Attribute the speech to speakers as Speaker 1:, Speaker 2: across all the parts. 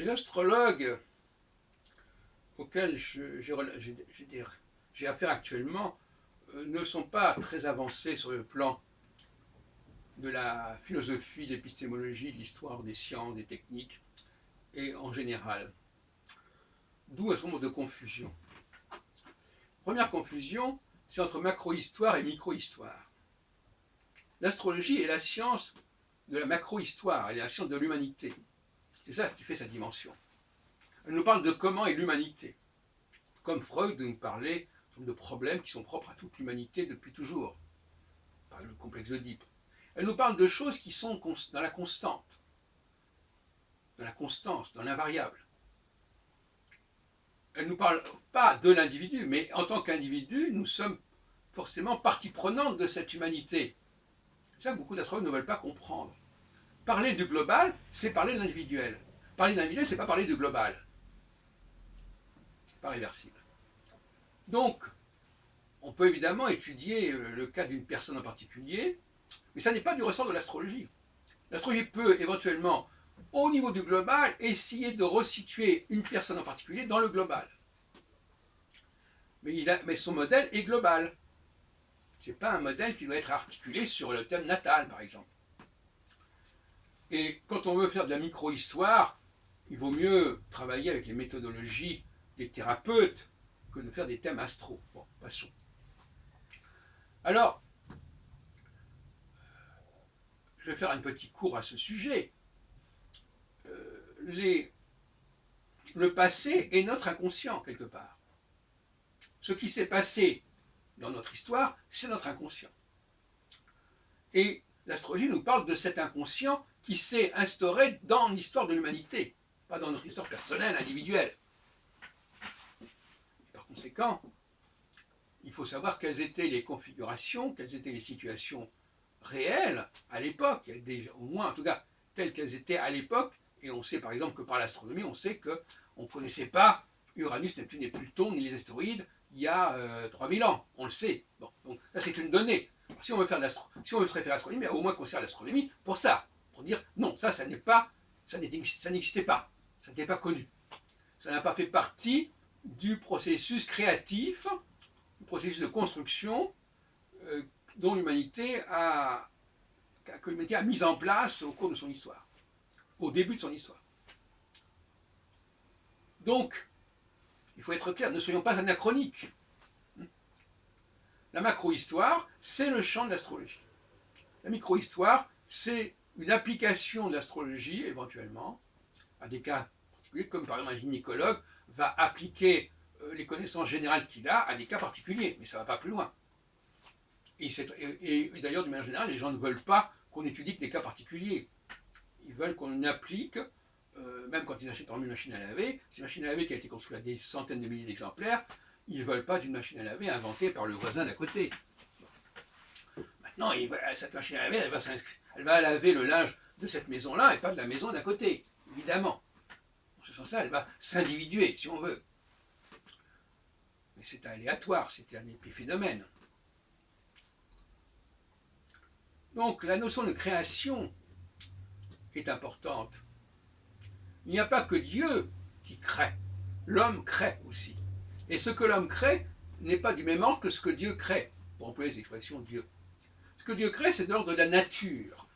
Speaker 1: Les astrologues auxquels j'ai affaire actuellement ne sont pas très avancés sur le plan de la philosophie, de l'épistémologie, de l'histoire des sciences, des techniques, et en général. D'où un certain nombre de confusions. Première confusion, c'est entre macrohistoire et microhistoire. L'astrologie est la science de la macrohistoire, elle est la science de l'humanité. C'est ça qui fait sa dimension. Elle nous parle de comment est l'humanité. Comme Freud nous parlait de problèmes qui sont propres à toute l'humanité depuis toujours, par le complexe d'Oedipe. Elle nous parle de choses qui sont dans la constante, dans la constance, dans l'invariable. Elle ne nous parle pas de l'individu, mais en tant qu'individu, nous sommes forcément partie prenante de cette humanité. C'est ça que beaucoup d'astrologues ne veulent pas comprendre. Parler du global, c'est parler de l'individuel. Parler de l'individuel, c'est pas parler du global. C'est pas réversible. Donc, on peut évidemment étudier le cas d'une personne en particulier, mais ça n'est pas du ressort de l'astrologie. L'astrologie peut éventuellement, au niveau du global, essayer de resituer une personne en particulier dans le global. Mais son modèle est global. Ce n'est pas un modèle qui doit être articulé sur le thème natal, par exemple. Et quand on veut faire de la micro-histoire, il vaut mieux travailler avec les méthodologies des thérapeutes que de faire des thèmes astro. Bon, passons. Alors, je vais faire un petit cours à ce sujet. Le passé est notre inconscient, quelque part. Ce qui s'est passé dans notre histoire, c'est notre inconscient. Et l'astrologie nous parle de cet inconscient qui s'est instauré dans l'histoire de l'humanité, pas dans notre histoire personnelle, individuelle. Par conséquent, il faut savoir quelles étaient les configurations, quelles étaient les situations réelles à l'époque, au moins en tout cas telles qu'elles étaient à l'époque, et on sait par exemple que par l'astronomie, on sait qu'on ne connaissait pas Uranus, Neptune et Pluton, ni les astéroïdes, il y a 3000 ans, on le sait. Bon, donc ça c'est une donnée. Alors, si on veut se référer à l'astronomie, au moins qu'on sert l'astronomie pour ça, pour dire non, ça n'existait pas, ça n'était pas connu. Ça n'a pas fait partie du processus créatif, du processus de construction dont l'humanité que l'humanité a mis en place au cours de son histoire, au début de son histoire. Donc, il faut être clair, ne soyons pas anachroniques. La macro-histoire, c'est le champ de l'astrologie. La micro-histoire, c'est une application de l'astrologie, éventuellement, à des cas particuliers, comme par exemple un gynécologue va appliquer les connaissances générales qu'il a à des cas particuliers, mais ça ne va pas plus loin. Et d'ailleurs, d'une manière générale, les gens ne veulent pas qu'on étudie que des cas particuliers. Ils veulent qu'on applique, même quand ils achètent par exemple une machine à laver, c'est une machine à laver qui a été construite à des centaines de milliers d'exemplaires, ils ne veulent pas d'une machine à laver inventée par le voisin d'à côté. Maintenant, cette machine à laver, elle va laver le linge de cette maison-là et pas de la maison d'à côté, évidemment. Dans ce sens-là, elle va s'individuer, si on veut. Mais c'est aléatoire, c'est un épiphénomène. Donc la notion de création est importante. Il n'y a pas que Dieu qui crée, l'homme crée aussi. Et ce que l'homme crée n'est pas du même ordre que ce que Dieu crée, pour employer les expressions de Dieu. Ce que Dieu crée, c'est de l'ordre de la nature.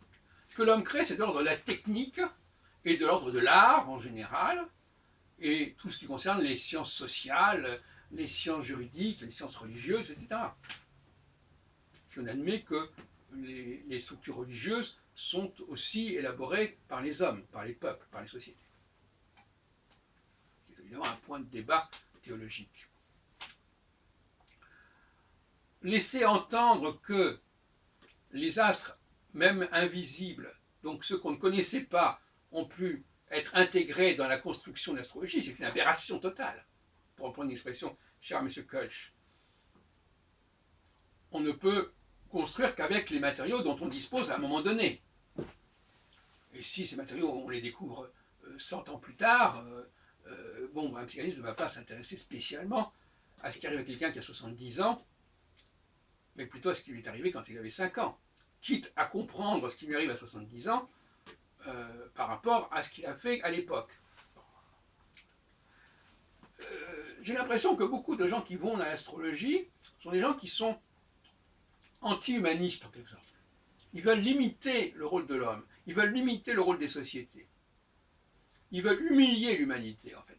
Speaker 1: Ce que l'homme crée, c'est de l'ordre de la technique et de l'ordre de l'art en général, et tout ce qui concerne les sciences sociales, les sciences juridiques, les sciences religieuses, etc. Si on admet que les structures religieuses sont aussi élaborées par les hommes, par les peuples, par les sociétés. C'est évidemment un point de débat théologique. Laisser entendre que les astres, même invisibles, donc ceux qu'on ne connaissait pas, ont pu être intégrés dans la construction de l'astrologie, c'est une aberration totale, pour reprendre une expression chère à M. Kölsch. On ne peut construire qu'avec les matériaux dont on dispose à un moment donné. Et si ces matériaux, on les découvre 100 ans plus tard, un psychanalyste ne va pas s'intéresser spécialement à ce qui arrive à quelqu'un qui a 70 ans, mais plutôt à ce qui lui est arrivé quand il avait 5 ans. Quitte à comprendre ce qui lui arrive à 70 ans par rapport à ce qu'il a fait à l'époque. j'ai l'impression que beaucoup de gens qui vont dans l'astrologie sont des gens qui sont anti-humanistes en quelque sorte. Ils veulent limiter le rôle de l'homme, ils veulent limiter le rôle des sociétés. Ils veulent humilier l'humanité en fait.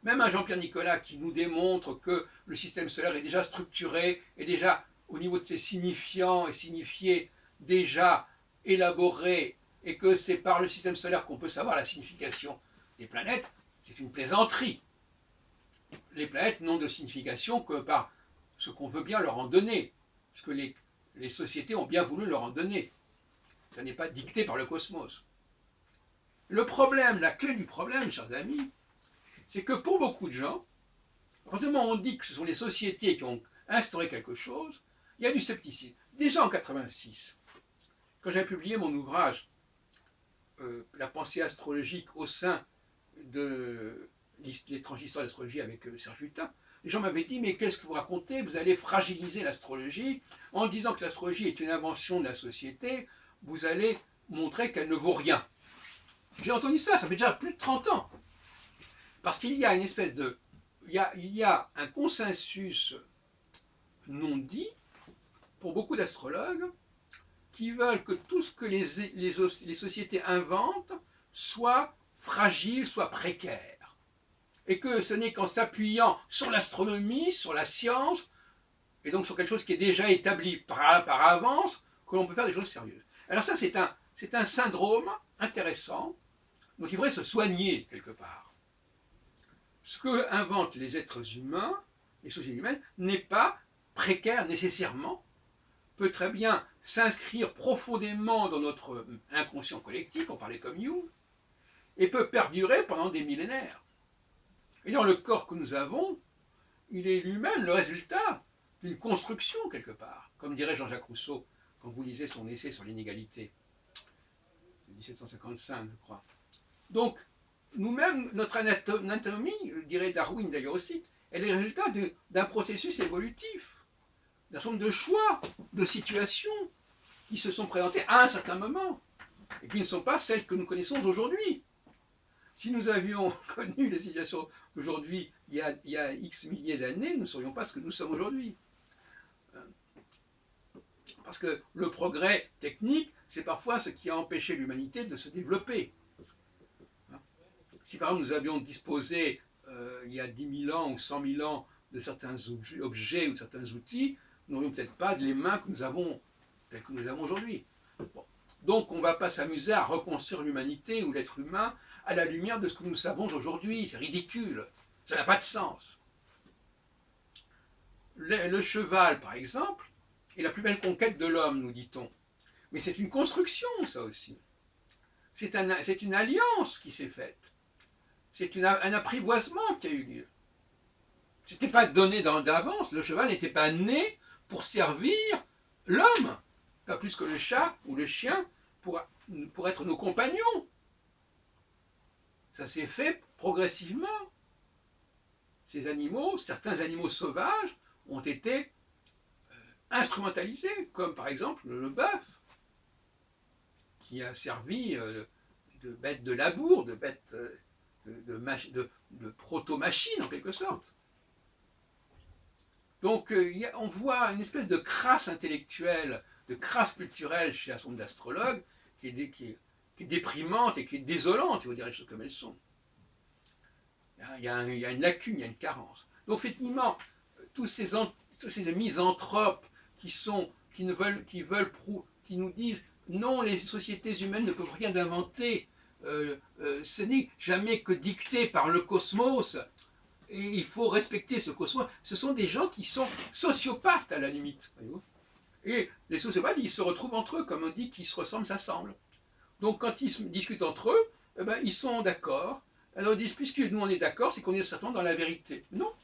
Speaker 1: Même un Jean-Pierre Nicolas qui nous démontre que le système solaire est déjà structuré, est déjà au niveau de ses signifiants et signifiés déjà élaboré, et que c'est par le système solaire qu'on peut savoir la signification des planètes, c'est une plaisanterie. Les planètes n'ont de signification que par ce qu'on veut bien leur en donner, ce que les sociétés ont bien voulu leur en donner. Ça n'est pas dicté par le cosmos. Le problème, la clé du problème, chers amis, c'est que pour beaucoup de gens, à partir du moment où on dit que ce sont les sociétés qui ont instauré quelque chose, il y a du scepticisme. Déjà en 86, quand j'ai publié mon ouvrage La pensée astrologique au sein de l'étrange histoire de l'astrologie avec Serge Hutin, les gens m'avaient dit, mais qu'est-ce que vous racontez? Vous allez fragiliser l'astrologie en disant que l'astrologie est une invention de la société, vous allez montrer qu'elle ne vaut rien. J'ai entendu ça, ça fait déjà plus de 30 ans. Parce qu'il y a une espèce de... Il y a un consensus non dit pour beaucoup d'astrologues qui veulent que tout ce que les sociétés inventent soit fragile, soit précaire. Et que ce n'est qu'en s'appuyant sur l'astronomie, sur la science, et donc sur quelque chose qui est déjà établi par avance, que l'on peut faire des choses sérieuses. Alors ça, c'est un syndrome intéressant, dont il faudrait se soigner quelque part. Ce que inventent les êtres humains, les sociétés humaines, n'est pas précaire nécessairement, peut très bien s'inscrire profondément dans notre inconscient collectif, on parlait comme Jung, et peut perdurer pendant des millénaires. Et dans le corps que nous avons, il est lui-même le résultat d'une construction quelque part, comme dirait Jean-Jacques Rousseau quand vous lisez son essai sur l'inégalité de 1755, je crois. Donc, nous-mêmes, notre anatomie, dirait Darwin d'ailleurs aussi, elle est le résultat d'un processus évolutif, d'un certain nombre de choix, de situations qui se sont présentées à un certain moment et qui ne sont pas celles que nous connaissons aujourd'hui. Si nous avions connu les situations d'aujourd'hui il y a X milliers d'années, nous ne serions pas ce que nous sommes aujourd'hui. Parce que le progrès technique, c'est parfois ce qui a empêché l'humanité de se développer. Si par exemple nous avions disposé il y a 10 000 ans ou 100 000 ans de certains objets ou de certains outils, nous n'aurions peut-être pas les mains que nous avons, telles que nous les avons aujourd'hui. Bon. Donc on ne va pas s'amuser à reconstruire l'humanité ou l'être humain à la lumière de ce que nous savons aujourd'hui. C'est ridicule. Ça n'a pas de sens. Le cheval, par exemple, est la plus belle conquête de l'homme, nous dit-on. Mais c'est une construction, ça aussi. C'est une alliance qui s'est faite. C'est un apprivoisement qui a eu lieu. Ce n'était pas donné d'avance. Le cheval n'était pas né pour servir l'homme, pas plus que le chat ou le chien pour être nos compagnons. Ça s'est fait progressivement. Ces animaux, certains animaux sauvages, ont été instrumentalisés, comme par exemple le bœuf, qui a servi de bête de labour, de bête de proto-machine en quelque sorte. Donc on voit une espèce de crasse intellectuelle, de crasse culturelle chez un certain nombre d'astrologues qui est déprimante et qui est désolante, il faut dire les choses comme elles sont. Il y a une lacune, il y a une carence. Donc effectivement, tous ces misanthropes qui nous disent non, les sociétés humaines ne peuvent rien inventer, ce n'est jamais que dicté par le cosmos, et il faut respecter ce cosmos. Ce sont des gens qui sont sociopathes à la limite. Voyez-vous. Et les sociopathes, ils se retrouvent entre eux, comme on dit, qu'ils se ressemblent, s'assemblent. Donc quand ils discutent entre eux, eh ben, ils sont d'accord. Alors ils disent, puisque nous on est d'accord, c'est qu'on est certainement dans la vérité. Non,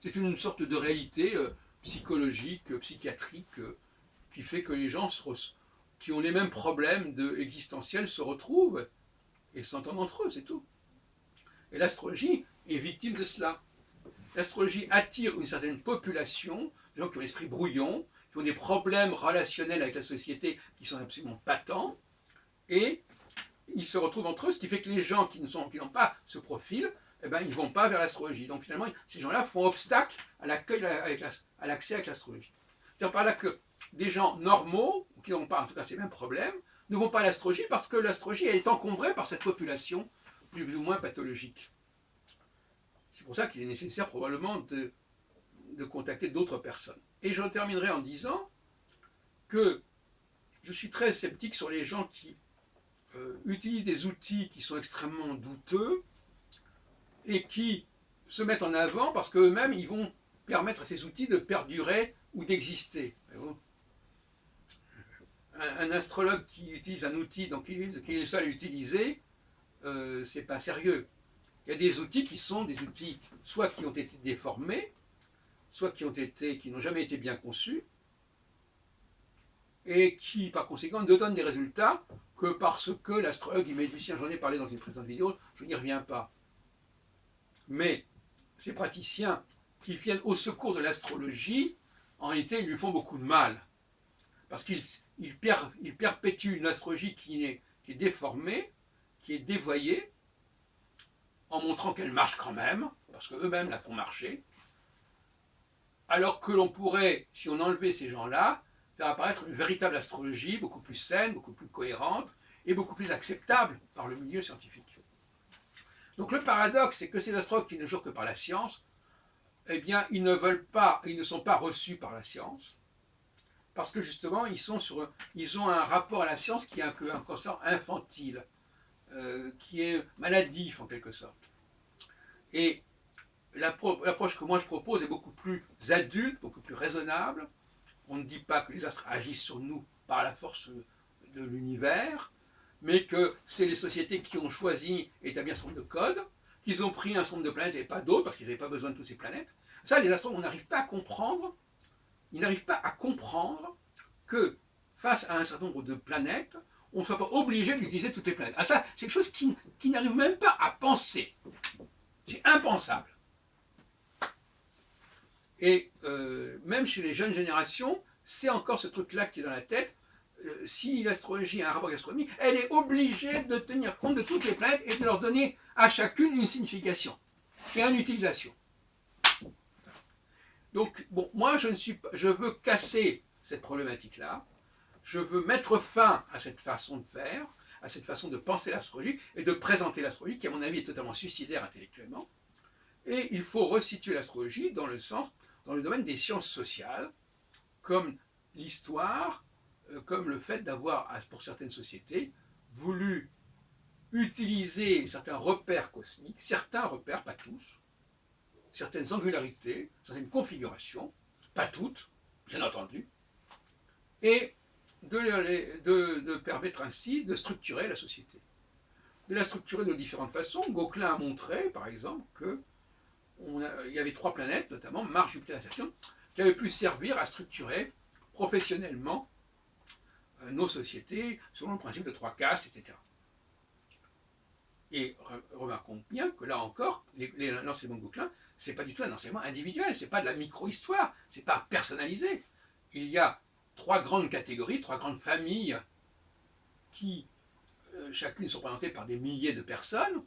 Speaker 1: c'est une sorte de réalité psychologique, psychiatrique, qui fait que les gens qui ont les mêmes problèmes existentiels se retrouvent et s'entendent entre eux, c'est tout. Et l'astrologie est victime de cela. L'astrologie attire une certaine population, des gens qui ont l'esprit brouillon, qui ont des problèmes relationnels avec la société qui sont absolument patents, et ils se retrouvent entre eux, ce qui fait que les gens qui n'ont pas ce profil eh ben, ils ne vont pas vers l'astrologie. Donc finalement, ces gens-là font obstacle à l'accès avec l'astrologie. C'est-à-dire par là que des gens normaux, qui n'ont pas en tout cas ces mêmes problèmes, ne vont pas à l'astrologie parce que l'astrologie est encombrée par cette population plus ou moins pathologique. C'est pour ça qu'il est nécessaire probablement de contacter d'autres personnes. Et je terminerai en disant que je suis très sceptique sur les gens qui utilisent des outils qui sont extrêmement douteux et qui se mettent en avant parce qu'eux-mêmes, ils vont permettre à ces outils de perdurer ou d'exister. Un astrologue qui utilise un outil donc qui est le seul à l'utiliser, c'est pas sérieux. Il y a des outils qui sont des outils soit qui ont été déformés, soit qui n'ont jamais été bien conçus, et qui, par conséquent, ne donnent des résultats que parce que l'astrologue il met du sien. J'en ai parlé dans une précédente vidéo, je n'y reviens pas. Mais ces praticiens qui viennent au secours de l'astrologie, en réalité, ils lui font beaucoup de mal. Parce qu'ils perpétuent une astrologie qui est déformée, qui est dévoyée, en montrant qu'elle marche quand même, parce qu'eux-mêmes la font marcher, alors que l'on pourrait, si on enlevait ces gens-là, faire apparaître une véritable astrologie, beaucoup plus saine, beaucoup plus cohérente, et beaucoup plus acceptable par le milieu scientifique. Donc le paradoxe, c'est que ces astrologues qui ne jurent que par la science, eh bien, ils ne sont pas reçus par la science, parce que justement, ils ont un rapport à la science qui est un consort infantile, qui est maladif en quelque sorte. Et l'approche que moi je propose est beaucoup plus adulte, beaucoup plus raisonnable. On ne dit pas que les astres agissent sur nous par la force de l'univers, mais que c'est les sociétés qui ont choisi d'établir un certain nombre de codes, qu'ils ont pris un certain nombre de planètes et pas d'autres, parce qu'ils n'avaient pas besoin de toutes ces planètes. Ça, les astronomes, on n'arrive pas à comprendre. Ils n'arrivent pas à comprendre que face à un certain nombre de planètes, on ne soit pas obligé d'utiliser toutes les planètes. Ah, ça, c'est quelque chose qui n'arrive même pas à penser. C'est impensable. Et même chez les jeunes générations, c'est encore ce truc-là qui est dans la tête. Si l'astrologie a un rapport avec l'astronomie, elle est obligée de tenir compte de toutes les planètes et de leur donner à chacune une signification et une utilisation. Donc, bon, moi, je veux casser cette problématique-là. Je veux mettre fin à cette façon de faire, à cette façon de penser l'astrologie et de présenter l'astrologie, qui, à mon avis, est totalement suicidaire intellectuellement. Et il faut resituer l'astrologie dans le domaine des sciences sociales, comme l'histoire, comme le fait d'avoir, pour certaines sociétés, voulu utiliser certains repères cosmiques, certains repères, pas tous, certaines angularités, certaines configurations, pas toutes, bien entendu, et de permettre ainsi de structurer la société. De la structurer de différentes façons. Gauquelin a montré, par exemple, qu'il y avait 3 planètes, notamment Mars, Jupiter et Saturne, qui avaient pu servir à structurer professionnellement nos sociétés selon le principe de 3 castes, etc. Et remarquons bien que là encore, l'enseignement de Gauquelin, ce n'est pas du tout un enseignement individuel, ce n'est pas de la micro-histoire, ce n'est pas personnalisé. Il y a 3 grandes catégories, 3 grandes familles qui, chacune, sont représentées par des milliers de personnes,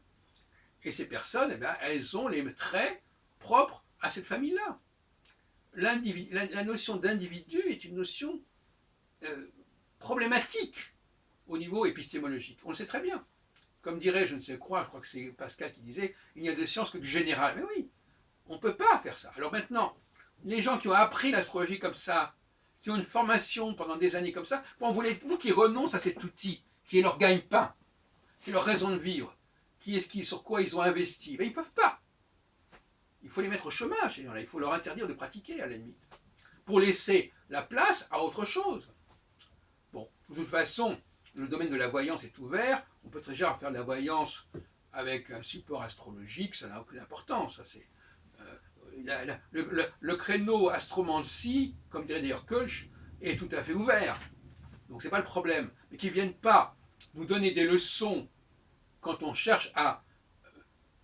Speaker 1: et ces personnes, eh bien, elles ont les traits propres à cette famille-là. La notion d'individu est une notion problématique au niveau épistémologique. On le sait très bien. Comme dirait, je ne sais quoi, je crois que c'est Pascal qui disait, il n'y a de science que du général. Mais oui, on ne peut pas faire ça. Alors maintenant, les gens qui ont appris l'astrologie comme ça, qui ont une formation pendant des années comme ça, vous qui renoncent à cet outil, qui est leur gagne-pain, qui est leur raison de vivre, sur quoi ils ont investi, mais ils ne peuvent pas. Il faut les mettre au chômage, ces gens-là. Il faut leur interdire de pratiquer, à la limite, pour laisser la place à autre chose. Bon, de toute façon, le domaine de la voyance est ouvert. On peut très bien faire de la voyance avec un support astrologique, ça n'a aucune importance. Ça, c'est, le créneau astromancie, comme dirait d'ailleurs Kölsch, est tout à fait ouvert. Donc c'est pas le problème. Mais qu'ils ne viennent pas nous donner des leçons quand on cherche à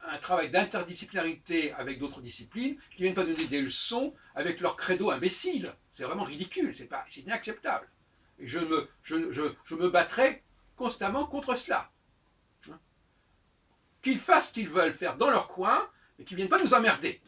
Speaker 1: un travail d'interdisciplinarité avec d'autres disciplines, qui ne viennent pas donner des leçons avec leur credo imbécile. C'est vraiment ridicule, c'est inacceptable. Et je me battrai constamment contre cela. qu'ils fassent ce qu'ils veulent faire dans leur coin, mais qu'ils ne viennent pas nous emmerder.